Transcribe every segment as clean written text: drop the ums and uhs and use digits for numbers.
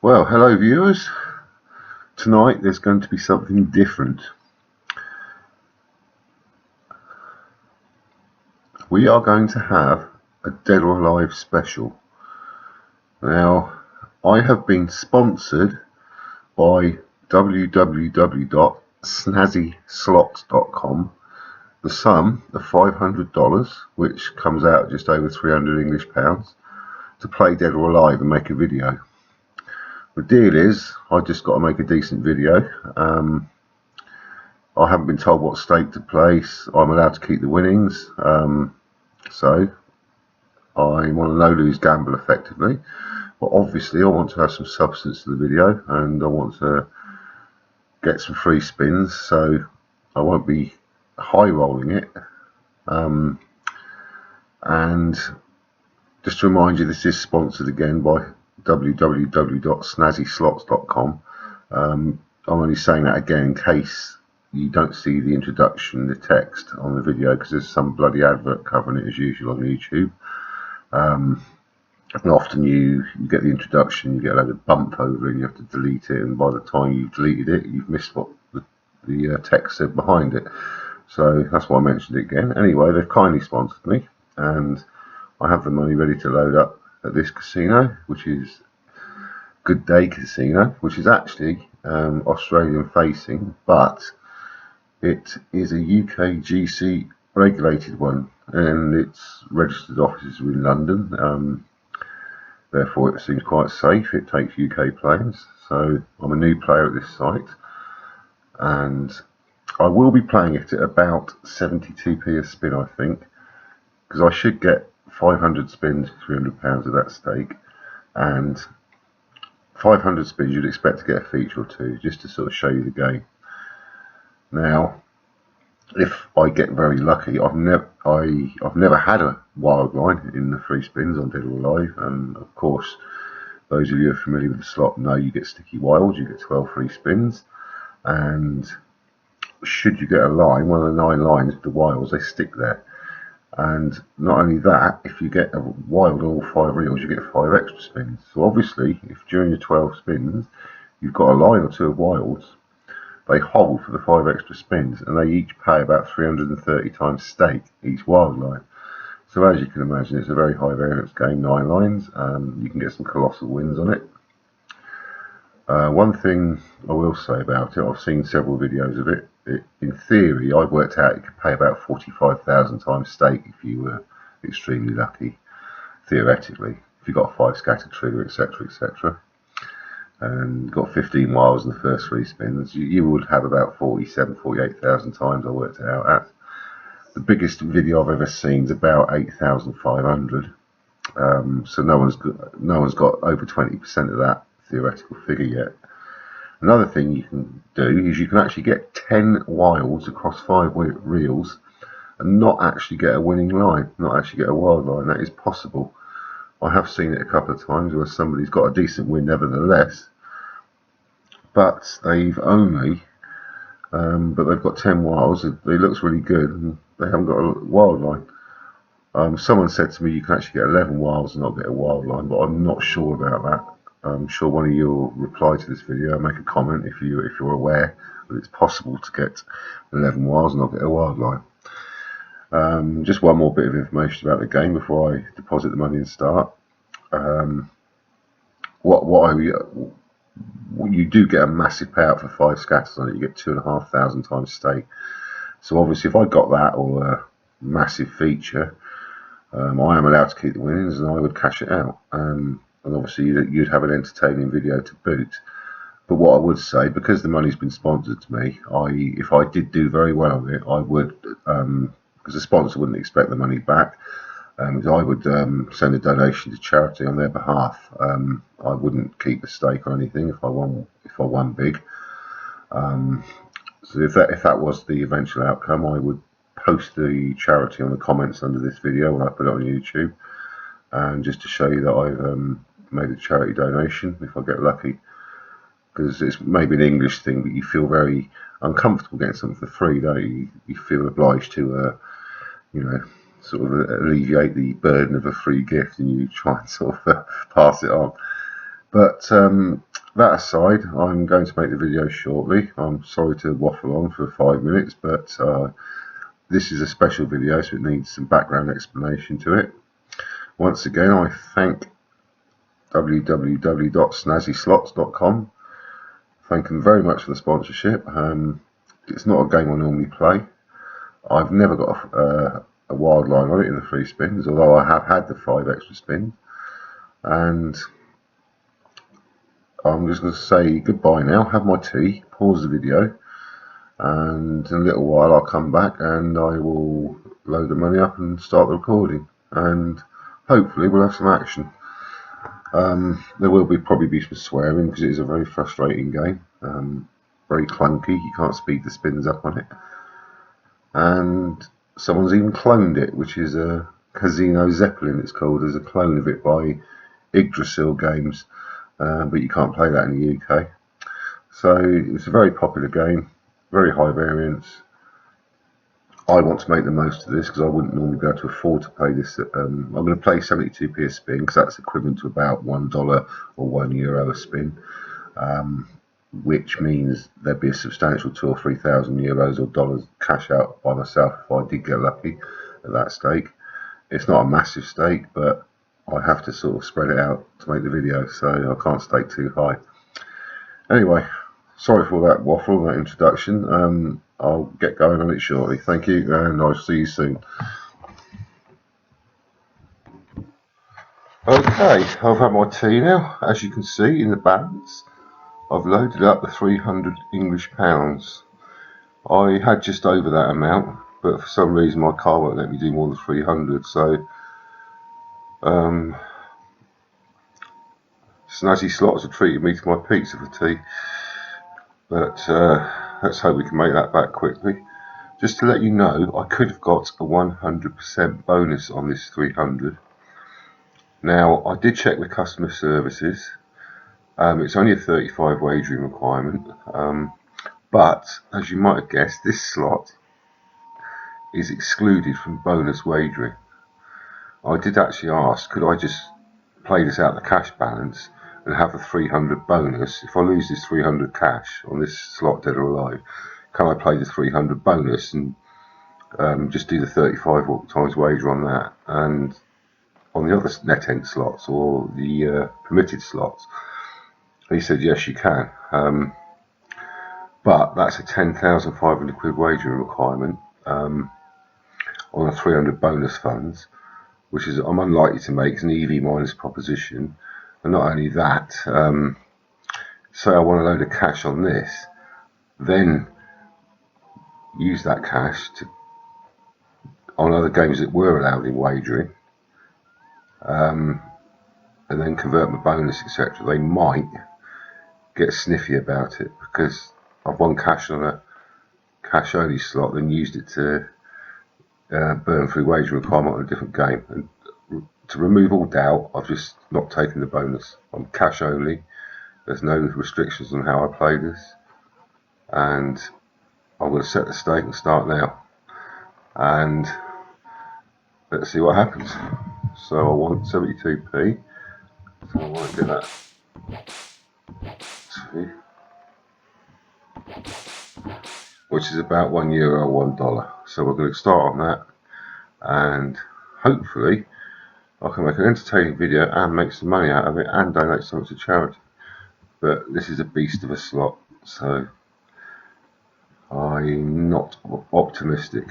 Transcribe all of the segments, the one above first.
Well, hello viewers. Tonight there's going to be something different. We are going to have a Dead or Alive special. Now, I have been sponsored by www.snazzyslots.com. The sum of $500, which comes out at just over 300 English pounds, to play Dead or Alive and make a video. The deal is, I just got to make a decent video. I haven't been told what stake to place. I'm allowed to keep the winnings, so I want to no lose gamble effectively. But obviously I want to have some substance to the video, and I want to get some free spins, so I won't be high rolling it. And just to remind you, this is sponsored again by www.snazzyslots.com. I'm only saying that again in case you don't see the introduction, the text on the video, because there's some bloody advert covering it as usual on YouTube. And often you get the introduction, you get a load of bump over and you have to delete it, and by the time you've deleted it, you've missed what the text said behind it. So that's why I mentioned it again. Anyway, they've kindly sponsored me, and I have the money ready to load up at this casino, which is Good Day Casino, which is actually Australian facing, but it is a UKGC regulated one, and its registered offices are in London. Therefore it seems quite safe. It takes UK players. So I'm a new player at this site, and I will be playing it at about 72p a spin, I think, because I should get 500 spins, £300 of that stake, and 500 spins you'd expect to get a feature or two, just to sort of show you the game. Now, if I get very lucky, I've never had a wild line in the free spins on Dead or Alive, and of course, those of you who are familiar with the slot know you get sticky wilds, you get 12 free spins, and should you get a line, one of the 9 lines, the wilds, they stick there. And not only that, if you get a wild on all 5 reels, you get 5 extra spins. So obviously, if during your 12 spins you've got a line or 2 of wilds, they hold for the 5 extra spins, and they each pay about 330 times stake each wild line. So as you can imagine, it's a very high variance game, 9 lines. You can get some colossal wins on it. One thing I will say about it, I've seen several videos of it. In theory, I've worked out it could pay about 45,000 times stake if you were extremely lucky, theoretically, if you got a 5 scatter trigger, etc, etc, and got 15 wilds in the first 3 spins, you would have about 48,000 times. I worked it out at. The biggest video I've ever seen is about 8,500. So no one's got over 20% of that theoretical figure yet. Another thing you can do is you can actually get 10 wilds across 5 reels and not actually get a winning line, not actually get a wild line. That is possible. I have seen it a couple of times where somebody's got a decent win nevertheless, but they've got 10 wilds. It looks really good, and they haven't got a wild line. Someone said to me you can actually get 11 wilds and not get a wild line, but I'm not sure about that. I'm sure one of you will reply to this video and make a comment if you're aware that it's possible to get 11 wilds and not get a wild line. Just one more bit of information about the game before I deposit the money and start. You do get a massive payout for 5 scatters on it. You get 2,500 times stake. So obviously, if I got that or a massive feature, I am allowed to keep the winnings, and I would cash it out. And obviously you'd have an entertaining video to boot. But what I would say, because the money's been sponsored to me, if I did do very well on it, I would, because the sponsor wouldn't expect the money back, I would send a donation to charity on their behalf. I wouldn't keep the stake or anything if I won big. So if that was the eventual outcome, I would post the charity on the comments under this video when I put it on YouTube, and just to show you that I've made a charity donation if I get lucky, because it's maybe an English thing, but you feel very uncomfortable getting something for free, don't you? You feel obliged to sort of alleviate the burden of a free gift, and you try and sort of pass it on. But that aside, I'm going to make the video shortly. I'm sorry to waffle on for 5 minutes, but this is a special video, so it needs some background explanation to it. Once again, I thank www.snazzyslots.com. Thank them very much for the sponsorship. It's not a game I normally play. I've never got a wild line on it in the free spins, although I have had the 5 extra spins. And I'm just going to say goodbye now, have my tea, pause the video, and in a little while I'll come back and I will load the money up and start the recording, and hopefully we'll have some action. There will probably be some swearing because it is a very frustrating game, very clunky, you can't speed the spins up on it, and someone's even cloned it, which is a Casino Zeppelin it's called. There's a clone of it by Yggdrasil Games, but you can't play that in the UK. So it's a very popular game, very high variance. I want to make the most of this because I wouldn't normally be able to afford to play this. I'm going to play 72p a spin because that's equivalent to about $1 or €1 a spin, which means there'd be a substantial 2,000 or 3,000 euros or dollars cash out by myself if I did get lucky at that stake. It's not a massive stake, but I have to sort of spread it out to make the video, so I can't stake too high. Anyway, sorry for all that waffle, that introduction. I'll get going on it shortly. Thank you, and I'll see you soon. Okay, I've had my tea now. As you can see in the balance, I've loaded up the 300 English pounds. I had just over that amount, but for some reason my car won't let me do more than 300, so Snazzy Slots have treated me to my pizza for tea, but let's hope we can make that back quickly. Just to let you know, I could have got a 100% bonus on this 300. Now, I did check with customer services. It's only a 35 wagering requirement, but as you might have guessed, this slot is excluded from bonus wagering. I did actually ask, could I just play this out the cash balance and have a 300 bonus? If I lose this 300 cash on this slot, dead or alive, can I play the 300 bonus and just do the 35 times wager on that? And on the other net end slots or the permitted slots, he said yes, you can. But that's a 10,500 quid wagering requirement on a 300 bonus funds, which is I'm unlikely to make. It's an EV minus proposition. And not only that, say I want a load of cash on this, then use that cash on other games that were allowed in wagering, and then convert my bonus, etc. They might get sniffy about it because I've won cash on a cash only slot, then used it to burn through wagering requirement on a different game. And to remove all doubt, I've just not taken the bonus. I'm cash only. There's no restrictions on how I play this, and I'm going to set the stake and start now, and let's see what happens. So I want 72p, so I want to do that. Which is about €1 or $1. So we're going to start on that, and hopefully I can make an entertaining video and make some money out of it and donate something to charity. But this is a beast of a slot, so I'm not optimistic.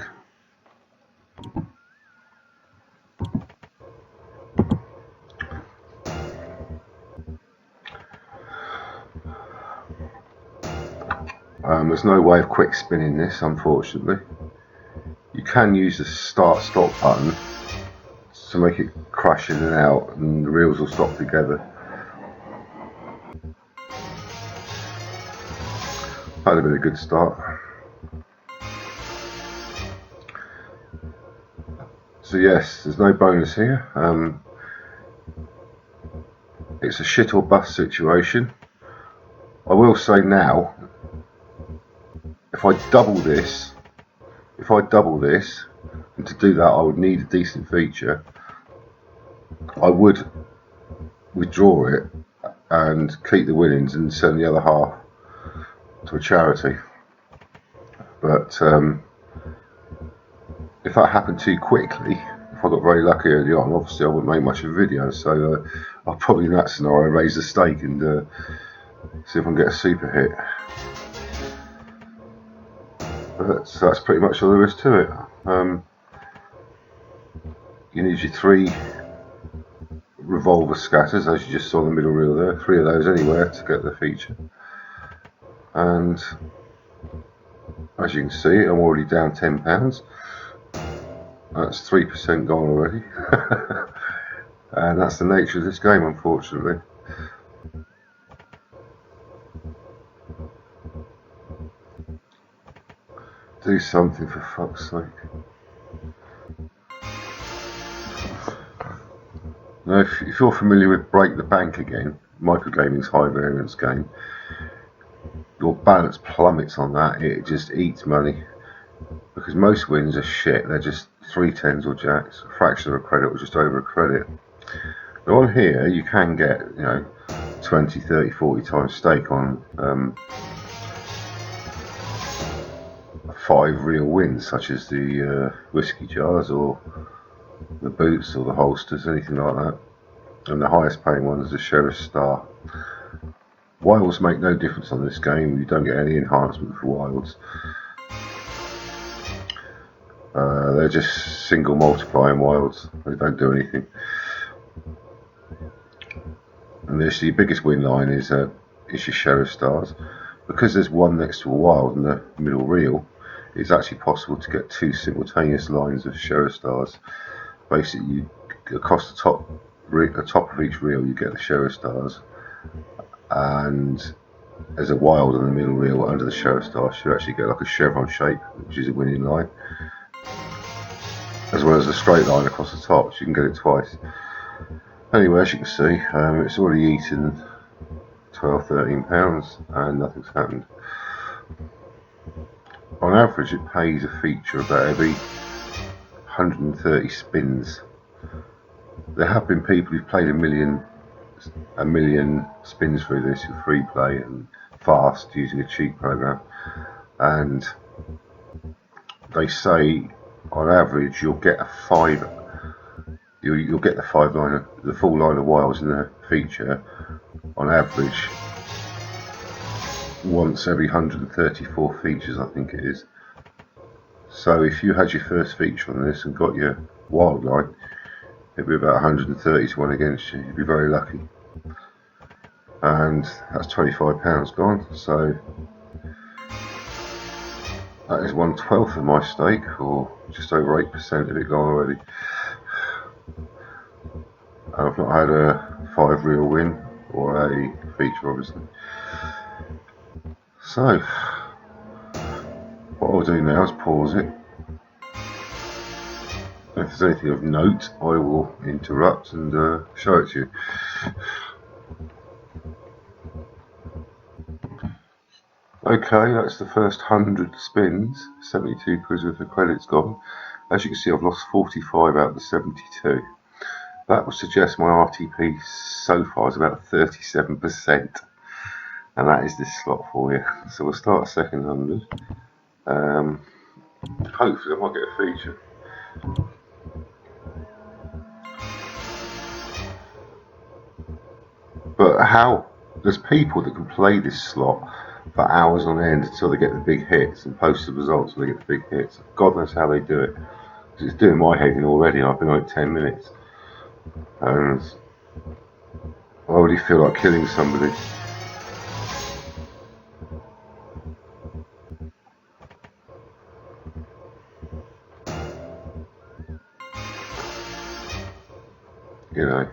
There's no way of quick spinning this, unfortunately. You can use the start stop button to make it crash in and out, and the reels will stop together. That'd have been a good start. So yes, there's no bonus here. It's a shit or bust situation. I will say now, if I double this, and to do that I would need a decent feature, I would withdraw it and keep the winnings and send the other half to a charity. But if that happened too quickly, if I got very lucky early on, obviously I wouldn't make much of a video, so I'll probably in that scenario raise the stake and see if I can get a super hit. But that's pretty much all there is to it. You need your 3 revolver scatters, as you just saw in the middle reel there, 3 of those anywhere to get the feature. And as you can see, I'm already down £10. That's 3% gone already. And that's the nature of this game, unfortunately. Do something, for fuck's sake. Now, if you're familiar with Break the Bank again, Microgaming's high variance game, your balance plummets on that. It just eats money, because most wins are shit. They're just 3 tens or jacks, a fraction of a credit or just over a credit. Now on here you can get, 20, 30, 40 times stake on 5 real wins, such as the whiskey jars or the boots or the holsters, anything like that. And the highest paying one is the Sheriff's Star. Wilds make no difference on this game. You don't get any enhancement for wilds. They're just single multiplying wilds. They don't do anything. And this, your biggest win line is your Sheriff Stars. Because there's one next to a wild in the middle reel, it's actually possible to get 2 simultaneous lines of Sheriff Stars. Basically, across the top of each reel you get the Sheriff Stars, and there's a wild in the middle reel under the Sheriff Stars. You actually get like a chevron shape, which is a winning line, as well as a straight line across the top, so you can get it twice. Anyway, as you can see, it's already eaten £12–13 and nothing's happened. On average it pays a feature about every 130 spins. There have been people who've played a million spins through this with free play and fast using a cheat program, and they say on average you'll get you'll get the full line of wilds in the feature on average once every 134 features, I think it is. So if you had your first feature on this and got your wild line, it'd be about 130 to 1 against you. You'd be very lucky. And that's £25 gone, so that is 1/12 of my stake, or just over 8% of it gone already. And I've not had a 5 real win or a feature, obviously. So what I'll do now is pause it. If there's anything of note, I will interrupt and show it to you. Okay, that's the first 100 spins, 72 quid worth of credits gone. As you can see, I've lost 45 out of the 72. That would suggest my RTP so far is about 37%. And that is this slot for you. So we'll start second 100. Hopefully I might get a feature. But how? There's people that can play this slot for hours on end until they get the big hits and post the results when they get the big hits. God knows how they do it. Because it's doing my head in already. I've been on it 10 minutes. And I already feel like killing somebody. You know,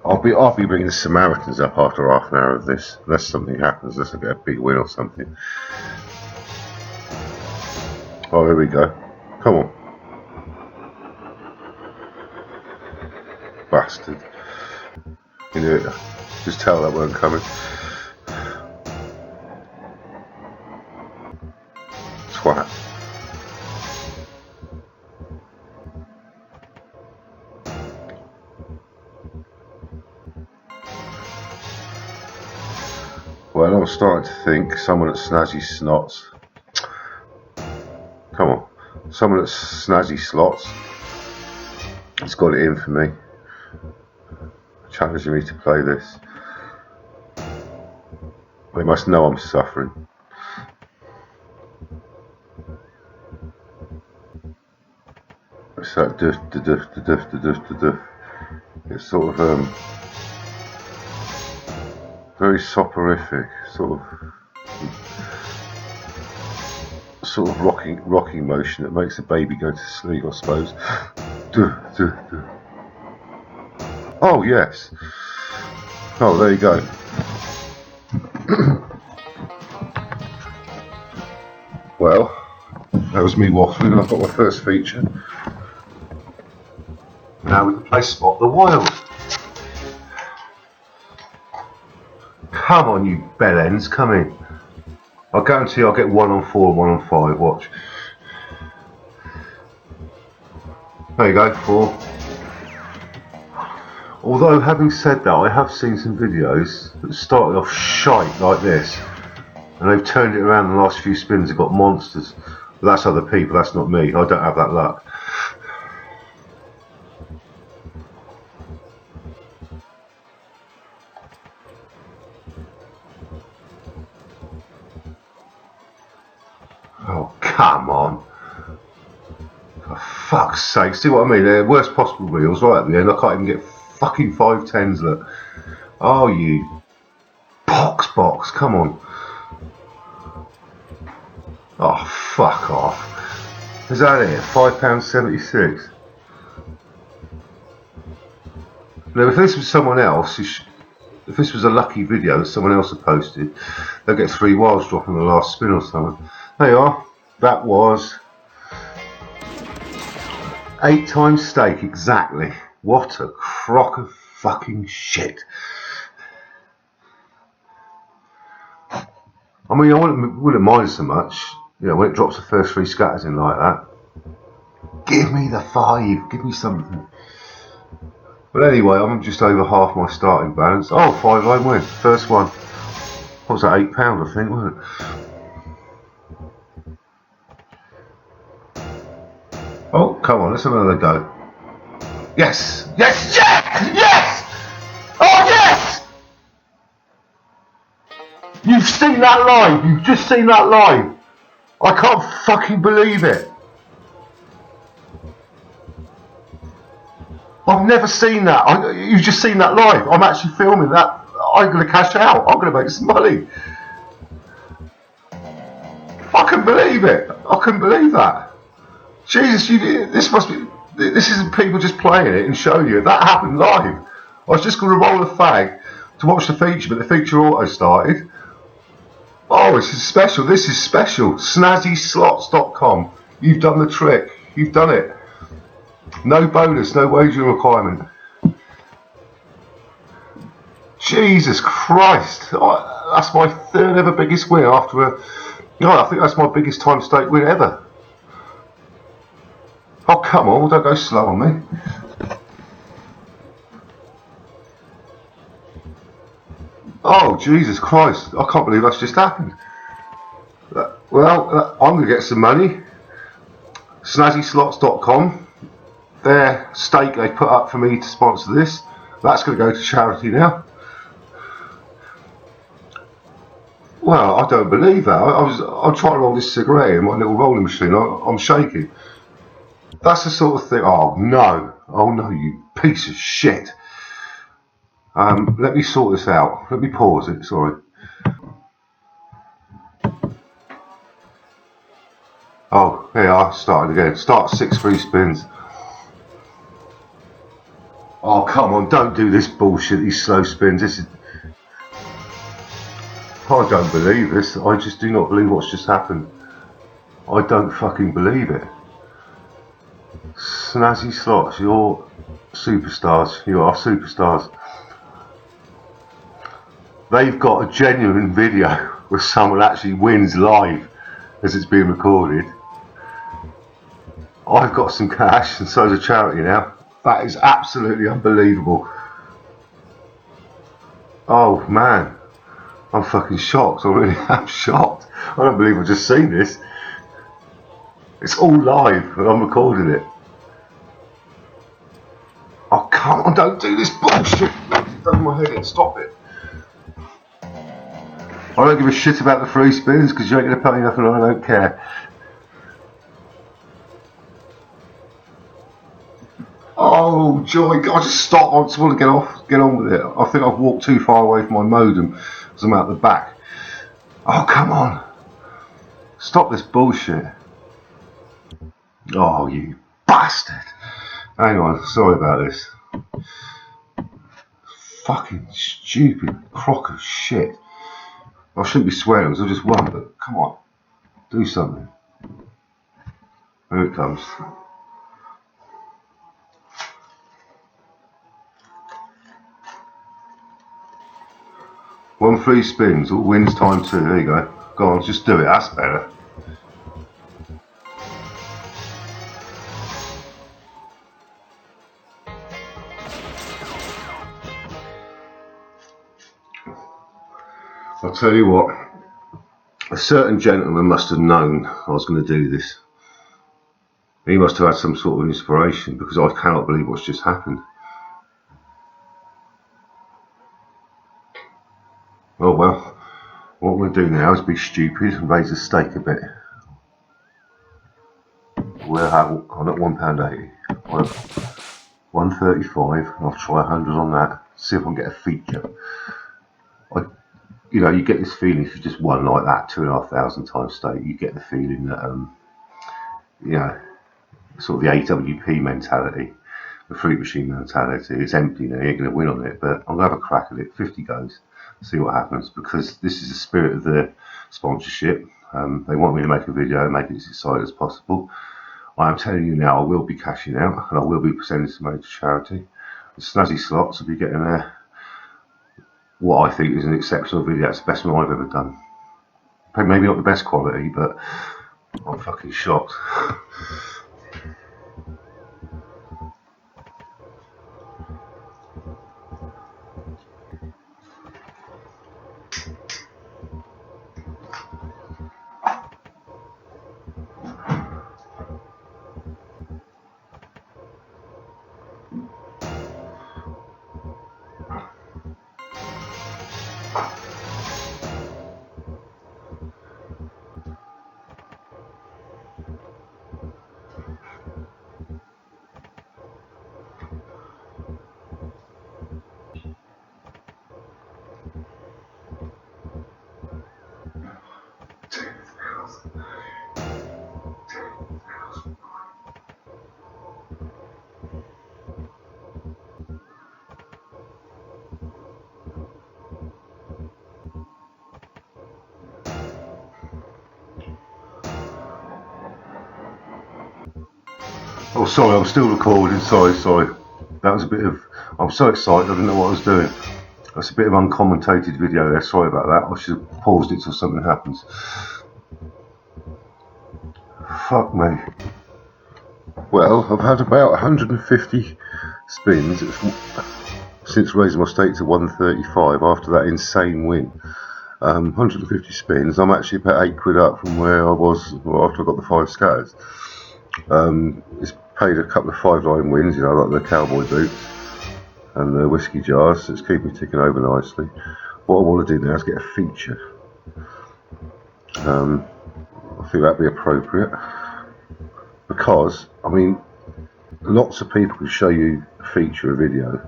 I'll be bringing the Samaritans up after half an hour of this, unless something happens, unless I get a big win or something. Oh, here we go. Come on. Bastard. You knew it. Just tell that weren't coming. Twat. Well, I'm starting to think someone at Snazzy Snots. Come on. Someone at Snazzy Slots has got it in for me. Challenging me to play this. They must know I'm suffering. It's that duff, duff, duff, duff, duff. It's sort of very soporific, sort of rocking motion that makes the baby go to sleep, I suppose. Duff, duff, duff. Oh yes. Oh, there you go. Well, that was me waffling. I've got my first feature. Now we can play Spot the Wild. Come on, you bellends, come in. I guarantee I'll get 1 on 4 and 1 on 5. Watch. There you go, 4. Although, having said that, I have seen some videos that started off shite like this, and they've turned it around in the last few spins and got monsters. But that's other people, that's not me. I don't have that luck. Oh, come on. For fuck's sake, see what I mean? They're worst possible reels right at the end. I can't even get fucking 5 10s, look. Oh, you box, come on. Oh, fuck off. Is that it? £5.76. Now, if this was someone else, if this was a lucky video that someone else had posted, they'll get 3 wilds drop in the last spin or something. There you are. That was 8 times stake exactly. What a crock of fucking shit. I mean, I wouldn't mind so much, you know, when it drops the first 3 scatters in like that. Give me the 5, give me something. But anyway, I'm just over half my starting balance. Oh, 5-line win, first one. What was that, £8 I think, wasn't it? Oh, come on, let's have another go. Yes! Yes! Yes! Yes! Oh, yes! You've seen that live! You've just seen that live! I can't fucking believe it! I've never seen that. You've just seen that live. I'm actually filming that. I'm going to cash out. I'm going to make some money. I couldn't believe it. I couldn't believe that. Jesus, this isn't people just playing it and showing you. That happened live. I was just going to roll a fag to watch the feature, but the feature auto started. Oh, this is special. This is special. SnazzySlots.com. You've done the trick. You've done it. No bonus, no wagering requirement. Jesus Christ. That's my 3rd ever biggest win after a... God, I think that's my biggest time stake win ever. Oh, come on, don't go slow on me. Oh, Jesus Christ, I can't believe that's just happened. Well, I'm going to get some money. SnazzySlots.com. Their stake they put up for me to sponsor this. That's going to go to charity now. Well, I don't believe that. I'm trying to roll this cigarette in my little rolling machine. I'm shaking. That's the sort of thing. Oh no, you piece of shit. Let me sort this out. Let me pause it. Sorry. Oh, here I started again. Start 6 free spins. Oh come on, don't do this bullshit. These slow spins. This is. I don't believe this. I just do not believe what's just happened. I don't fucking believe it. Snazzy Slots, you're superstars. You are superstars. They've got a genuine video where someone actually wins live as it's being recorded. I've got some cash and so's a charity now. That is absolutely unbelievable. Oh man. I'm fucking shocked. I really am shocked. I don't believe I've just seen this. It's all live and I'm recording it. Oh, come on, don't do this bullshit. It's done my head in. Stop it. I don't give a shit about the free spins because you ain't going to pay nothing and I don't care. Oh, joy, God, just stop. I just want to get on with it. I think I've walked too far away from my modem because I'm out the back. Oh, come on. Stop this bullshit. Oh, you bastard. Hang on, sorry about this. Fucking stupid crock of shit. I shouldn't be swearing because I just won, but come on. Do something. Here it comes. One free spins, all wins time 2. There you go. Go on, just do it. That's better. I'll tell you what. A certain gentleman must have known I was going to do this. He must have had some sort of inspiration because I cannot believe what's just happened. Oh well, what I'm going to do now is be stupid and raise the stake a bit. We'll have, I'm at £1.80. I'm at 135. I'll try 100 on that. See if I can get a feature. You know, you get this feeling if you just won like that 2,500 times stake, you get the feeling that you know, sort of the AWP mentality, the fruit machine mentality. It's empty now, you ain't going to win on it, but I'm going to have a crack at it. 50 goes, see what happens, because this is the spirit of the sponsorship. They want me to make a video and make it as exciting as possible. I am telling you now, I will be cashing out and I will be sending some money to charity. The Snazzy Slots will be getting what I think is an exceptional video. It's the best one I've ever done. Maybe not the best quality, but I'm fucking shocked. Oh, sorry, I'm still recording. Sorry. That was a bit of. I'm so excited, I didn't know what I was doing. That's a bit of uncommentated video there. Sorry about that. I should have paused it till something happens. Fuck me. Well, I've had about 150 spins since raising my stake to 135 after that insane win. 150 spins. I'm actually about £8 up from where I was after I got the 5 scatters. It's paid a couple of 5-line wins, you know, like the cowboy boots and the whiskey jars, so it's keeping me ticking over nicely. What I want to do now is get a feature. I think that'd be appropriate because, I mean, lots of people can show you a feature, a video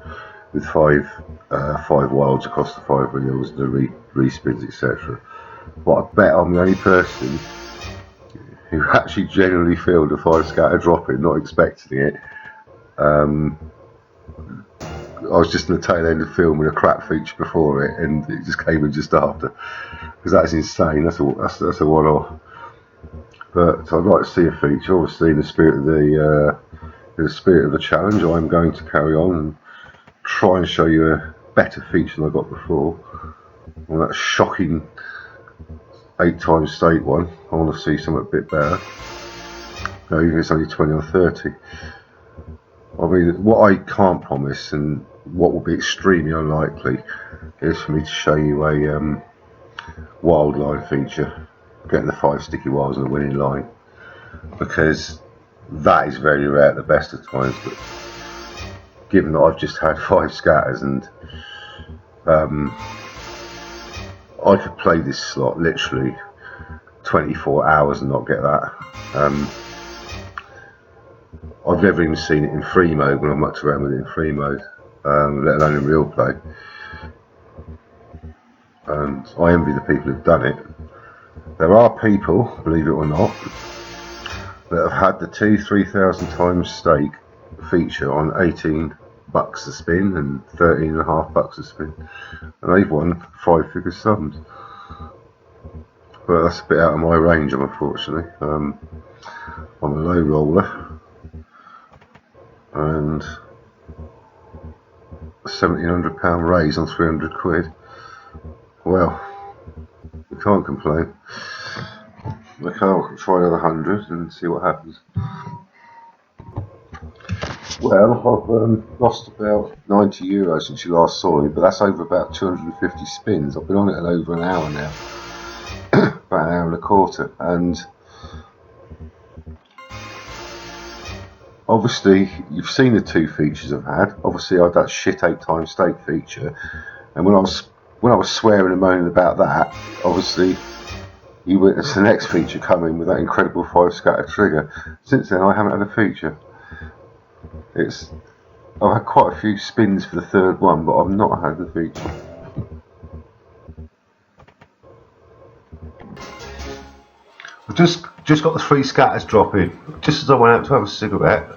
with five wilds across the 5 reels, the respins, etc. But I bet I'm the only person who actually genuinely filmed a 5 scatter dropping, not expecting it. I was just in the tail end of filming a crap feature before it, and it just came in just after, because that's insane. That's a one-off. But I'd like to see a feature. Obviously, in the spirit of the challenge, I'm going to carry on and try and show you a better feature than I got before. On that shocking 8 times stake one, I want to see something a bit better. Even if it's only 20 or 30. I mean, what I can't promise and what will be extremely unlikely is for me to show you wild line feature, getting the 5 sticky wilds on the winning line, because that is very rare at the best of times. But given that I've just had 5 scatters and I could play this slot literally 24 hours and not get that. I've never even seen it in free mode when I mucked around with it in free mode, let alone in real play. And I envy the people who've done it. There are people, believe it or not, that have had the 2,000-3,000 times stake feature on $18 a spin and $13.5 a spin, and they've won 5-figure sums. But that's a bit out of my range, unfortunately. I'm a low roller, and a £1,700 raise on 300 quid. Well, you can't complain. Okay, I'll try another 100 and see what happens. Well, I've lost about €90 since you last saw me, but that's over about 250 spins. I've been on it at over an hour now, about an hour and a quarter, and obviously you've seen the 2 features I've had. Obviously I had that shit 8 times stake feature, and when I was swearing and moaning about that, obviously you witnessed the next feature coming with that incredible 5 scatter trigger. Since then I haven't had a feature. I've had quite a few spins for the 3rd one, but I've not had the feature. I've just got the 3 scatters dropping, just as I went out to have a cigarette,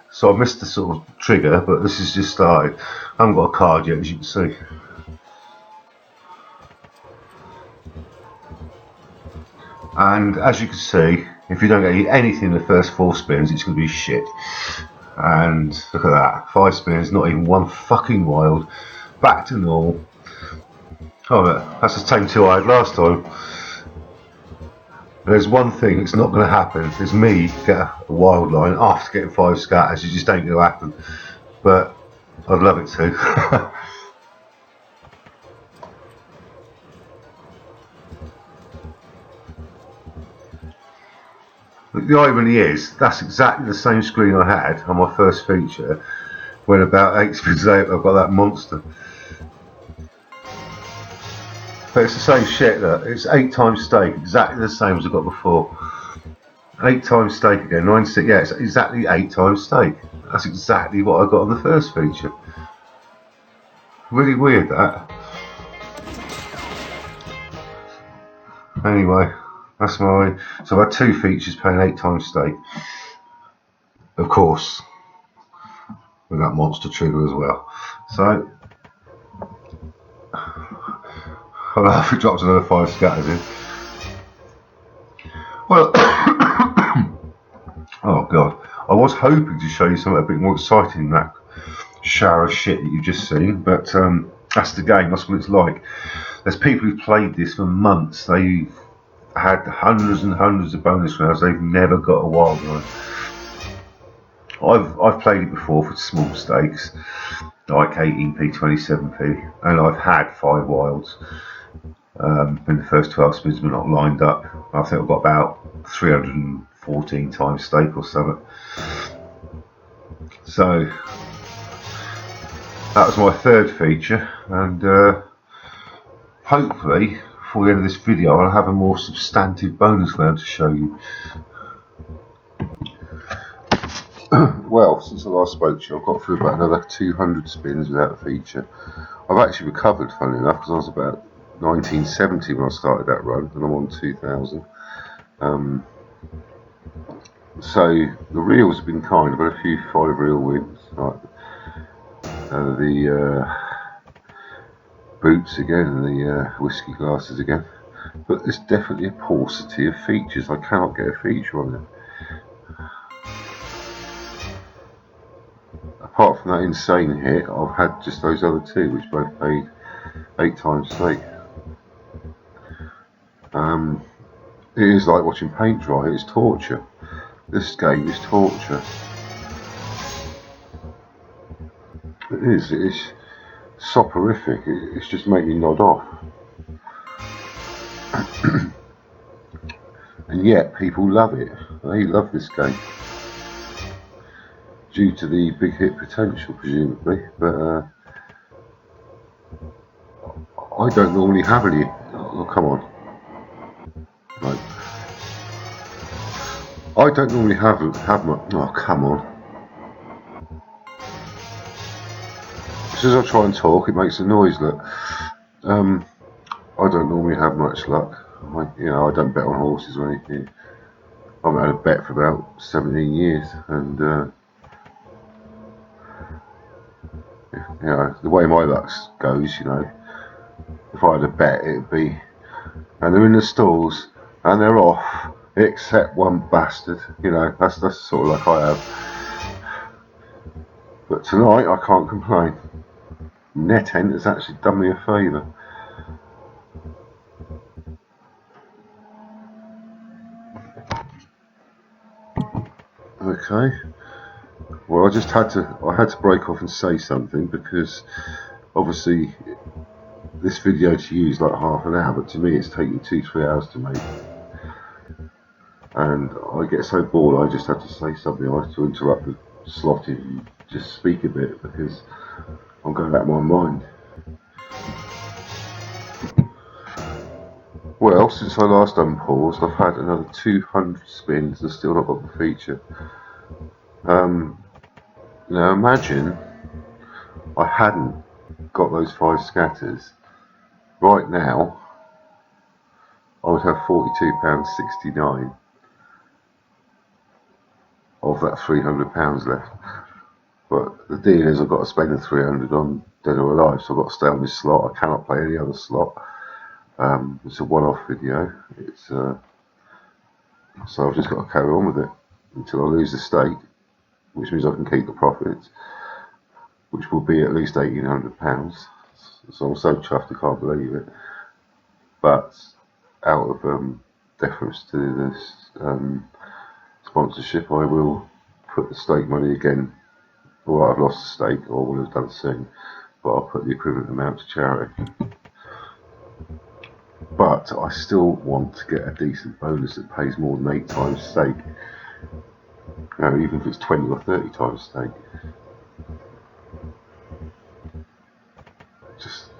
so I missed the sort of trigger, but this has just started. I haven't got a card yet, as you can see. And as you can see, if you don't get anything in the first 4 spins, it's going to be shit. And look at that, 5 spins, not even one fucking wild. Back to normal. Oh, that's the same 2 I had last time. There's one thing that's not going to happen, is me get a wild line after getting 5 scatters. It just ain't going to happen. But I'd love it to. The irony is, that's exactly the same screen I had on my first feature, when about 8 spins later I've got that monster. But it's the same shit, look. It's 8 times stake, exactly the same as I got before. 8 times stake again, 9-6, yeah, it's exactly 8 times stake. That's exactly what I got on the first feature. Really weird, that. Anyway, that's so I've had 2 features paying 8 times stake. Of course, with that monster trigger as well. So, I'll have to drop another 5 scatters in. Well, oh god, I was hoping to show you something a bit more exciting than that shower of shit that you've just seen, but that's the game, that's what it's like. There's people who've played this for months, they've had hundreds and hundreds of bonus rounds, they've never got a wild line. I've played it before for small stakes, like 18p, 27p, and I've had 5 wilds. In the first 12 spins were not lined up. I think I've got about 314 times stake or something. So that was my 3rd feature, and hopefully before the end of this video I'll have a more substantive bonus round to show you. Well, since I last spoke to you, I've got through about another 200 spins without a feature. I've actually recovered, funnily enough, because I was about 1970 when I started that run, and I'm on 2000. So the reels have been kind. I've had a few 5 reel wins, like the boots again and the whiskey glasses again. But there's definitely a paucity of features. I cannot get a feature on it. Apart from that insane hit, I've had just those other 2, which both paid 8 times stake. It is like watching paint dry. It's torture. This game is torture. It is. It is soporific. It's just made me nod off. And yet people love it. They love this game due to the big hit potential, presumably. But I don't normally have any. Oh, come on. Right. I don't normally have much. Oh, come on. As soon as I try and talk, it makes a noise. Look. I don't normally have much luck. I don't bet on horses or anything. I haven't had a bet for about 17 years, and the way my luck goes, if I had a bet, it'd be, and they're in the stalls and they're off, except one bastard. That's the sort of luck I have. But tonight I can't complain. NetEnt has actually done me a favour. Okay. Well, I had to break off and say something, because obviously this video to you is like half an hour, but to me it's taking 2-3 hours to make. And I get so bored, I just have to say something. I have to interrupt the slot and just speak a bit, because I'm going out of my mind. Well, since I last unpaused, I've had another 200 spins and still not got the feature. Now imagine I hadn't got those 5 scatters. Right now I would have £42.69 of that £300 left. But the deal is I've got to spend the 300 on Dead or Alive, so I've got to stay on this slot. I cannot play any other slot. It's a one-off video. So I've just got to carry on with it until I lose the stake, which means I can keep the profits, which will be at least £1,800. So I'm so chuffed I can't believe it. But out of deference to this sponsorship, I will put the stake money again. Well, I've lost the stake, or I will have done soon, but I'll put the equivalent amount to charity. But I still want to get a decent bonus that pays more than 8 times stake. Even if it's 20 or 30 times stake.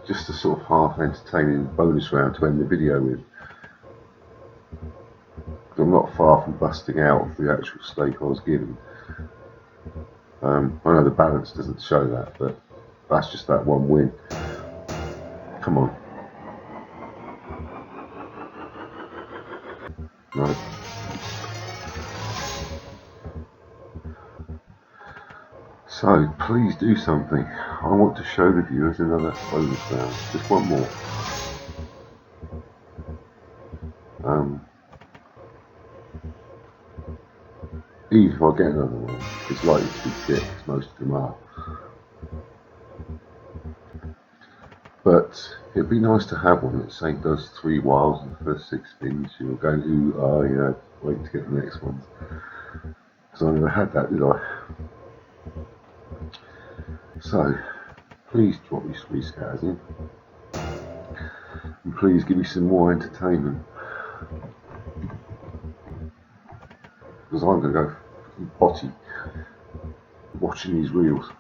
Just a sort of half entertaining bonus round to end the video with. I'm not far from busting out of the actual stake I was given. I know the balance doesn't show that, but that's just that one win. Come on. No. So please do something. I want to show the viewers another bonus round. Just one more. Even if I get another one, it's likely to be shit, because most of them are. But it'd be nice to have one that, say, does 3 wilds in the first 6 spins. You're going to, wait to get the next ones. Because I never had that, did I? So, please drop me 3 scatters in. And please give me some more entertainment. Because I'm going to go potty watching these reels.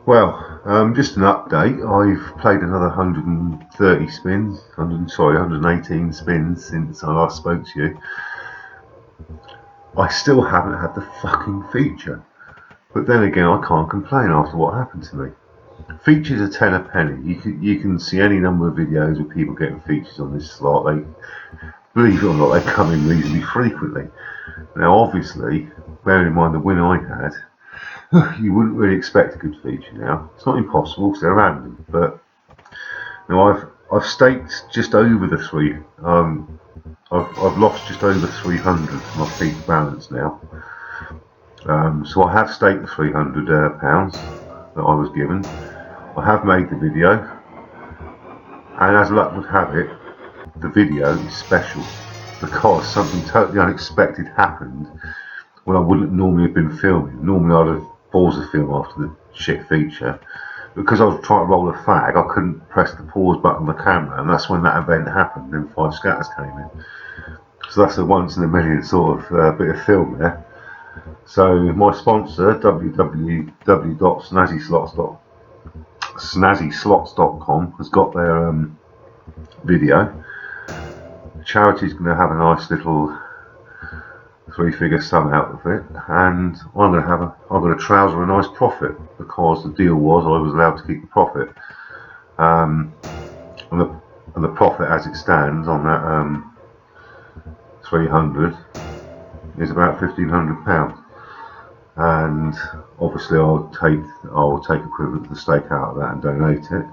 Well, just an update. I've played another 118 spins since I last spoke to you. I still haven't had the fucking feature. But then again, I can't complain after what happened to me. Features are 10 a penny. You can see any number of videos of people getting features on this slot. They, believe it or not, they come in reasonably frequently. Now, obviously, bearing in mind the win I had, you wouldn't really expect a good feature now. It's not impossible because they're random, but now I've staked just over the 3. I've lost just over 300 from my peak balance now. So I have staked the £300 that I was given. I have made the video, and as luck would have it, the video is special because something totally unexpected happened when I wouldn't normally have been filming. Normally I'd have paused the film after the shit feature, because I was trying to roll a fag, I couldn't press the pause button on the camera, and that's when that event happened. Then 5 scatters came in. So that's a once in a million sort of bit of film there. So my sponsor, www.snazzyslots.com, has got their video. The charity's going to have a nice little 3-figure sum out of it, and I'm going to trouser a nice profit, because the deal was I was allowed to keep the profit, and the profit as it stands on that 300 is about £1,500, and obviously I'll take equivalent of the stake out of that and donate it.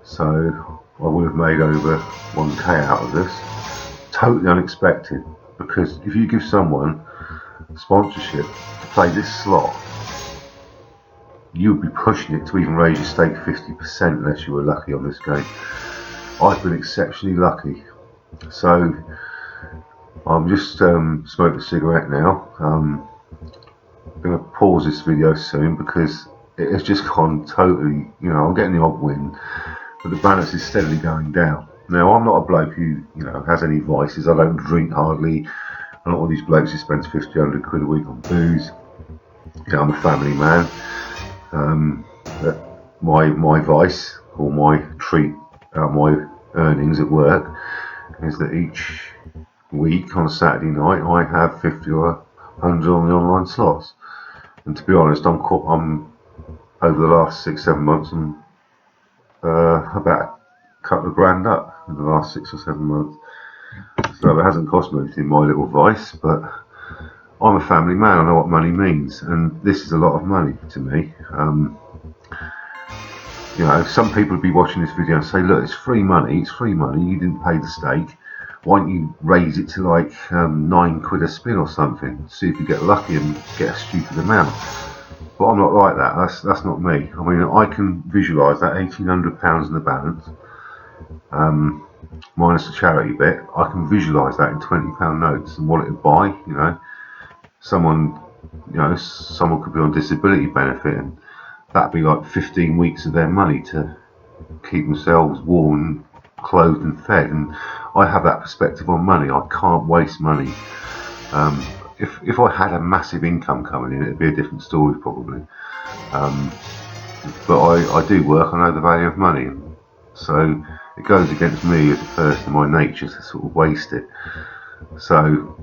So I would have made over 1k out of this, totally unexpected, because if you give someone sponsorship to play this slot, you would be pushing it to even raise your stake 50% unless you were lucky on this game. I've been exceptionally lucky. So I'm just smoking a cigarette now. I'm going to pause this video soon because it has just gone totally, I'm getting the odd win, but the balance is steadily going down. Now, I'm not a bloke who, has any vices. I don't drink hardly. I'm not one of these blokes who spends 50, 100 quid a week on booze. I'm a family man. My vice, or my treat, my earnings at work, is that each week on a Saturday night I have 50 or 100 on the online slots. And to be honest, I'm over the last 6-7 months, I'm about a couple of grand up in the last 6 or 7 months. So it hasn't cost me anything, my little vice, but I'm a family man. I know what money means, and this is a lot of money to me. Some people would be watching this video and say, look, it's free money, you didn't pay the stake, why don't you raise it to like 9 quid a spin or something, see if you get lucky and get a stupid amount. But I'm not like that. That's not me. I mean, I can visualise that £1,800 in the balance, minus the charity bit. I can visualise that in £20 notes and what it would buy. Someone could be on disability benefit, and that'd be like 15 weeks of their money to keep themselves warm, clothed and fed. And I have that perspective on money. I can't waste money. If I had a massive income coming in, it'd be a different story probably. But I do work, I know the value of money, so it goes against me as a person, my nature, to sort of waste it. So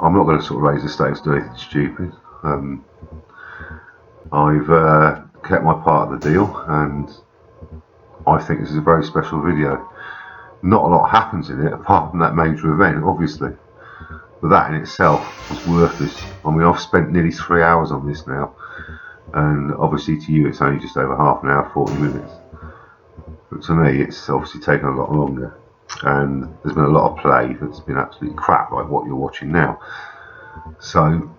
I'm not going to sort of raise the stakes, do anything stupid. I've kept my part of the deal, and I think this is a very special video. Not a lot happens in it apart from that major event, obviously. But that in itself was worthless. I mean, I've spent nearly 3 hours on this now, and obviously to you it's only just over half an hour, 40 minutes. But to me it's obviously taken a lot longer, and there's been a lot of play that's been absolutely crap, like what you're watching now. So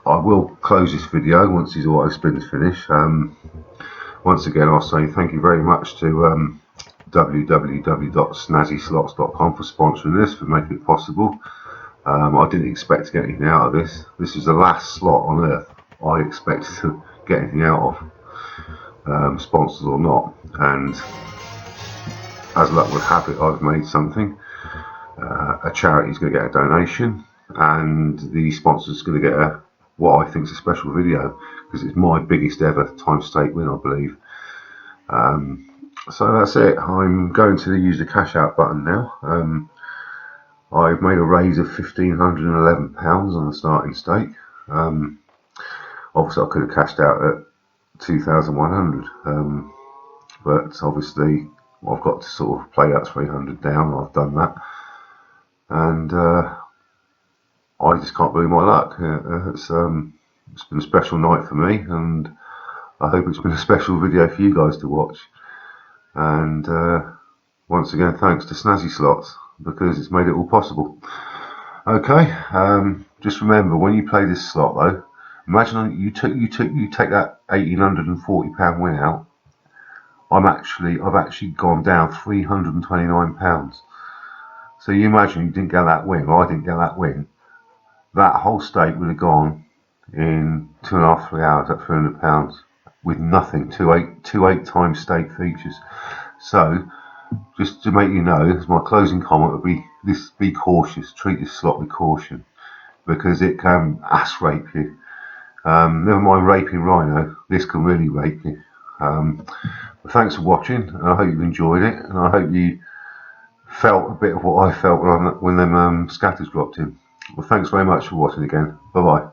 I will close this video once these auto spins finish. Once again, I'll say thank you very much to www.snazzyslots.com for sponsoring this, for making it possible. I didn't expect to get anything out of this. This is the last slot on earth I expected to get anything out of, sponsors or not. And as luck would have it, I've made something. A charity is going to get a donation, and the sponsor is going to get what I think is a special video, because it's my biggest ever time stake win, I believe. So that's it. I'm going to use the cash out button now. I've made a raise of £1,511 on the starting stake. Obviously I could have cashed out at 2,100, but obviously I've got to sort of play that 300 down. I've done that, and I just can't believe my luck. It's been a special night for me, and I hope it's been a special video for you guys to watch. And once again, thanks to Snazzy Slots, because it's made it all possible. Okay, just remember, when you play this slot though, imagine you take that £1,840 win out. I've actually gone down £329. So you imagine you didn't get that win, or I didn't get that win, that whole stake would have gone in 2.5-3 hours at £300. with nothing. Two 8 times stake features. So just to make you know, my closing comment would be this: be cautious, treat this slot with caution, because it can ass rape you. Never mind raping Rhino, this can really rape you. Thanks for watching, and I hope you've enjoyed it, and I hope you felt a bit of what I felt when them scatters dropped in. Well, thanks very much for watching again. Bye bye.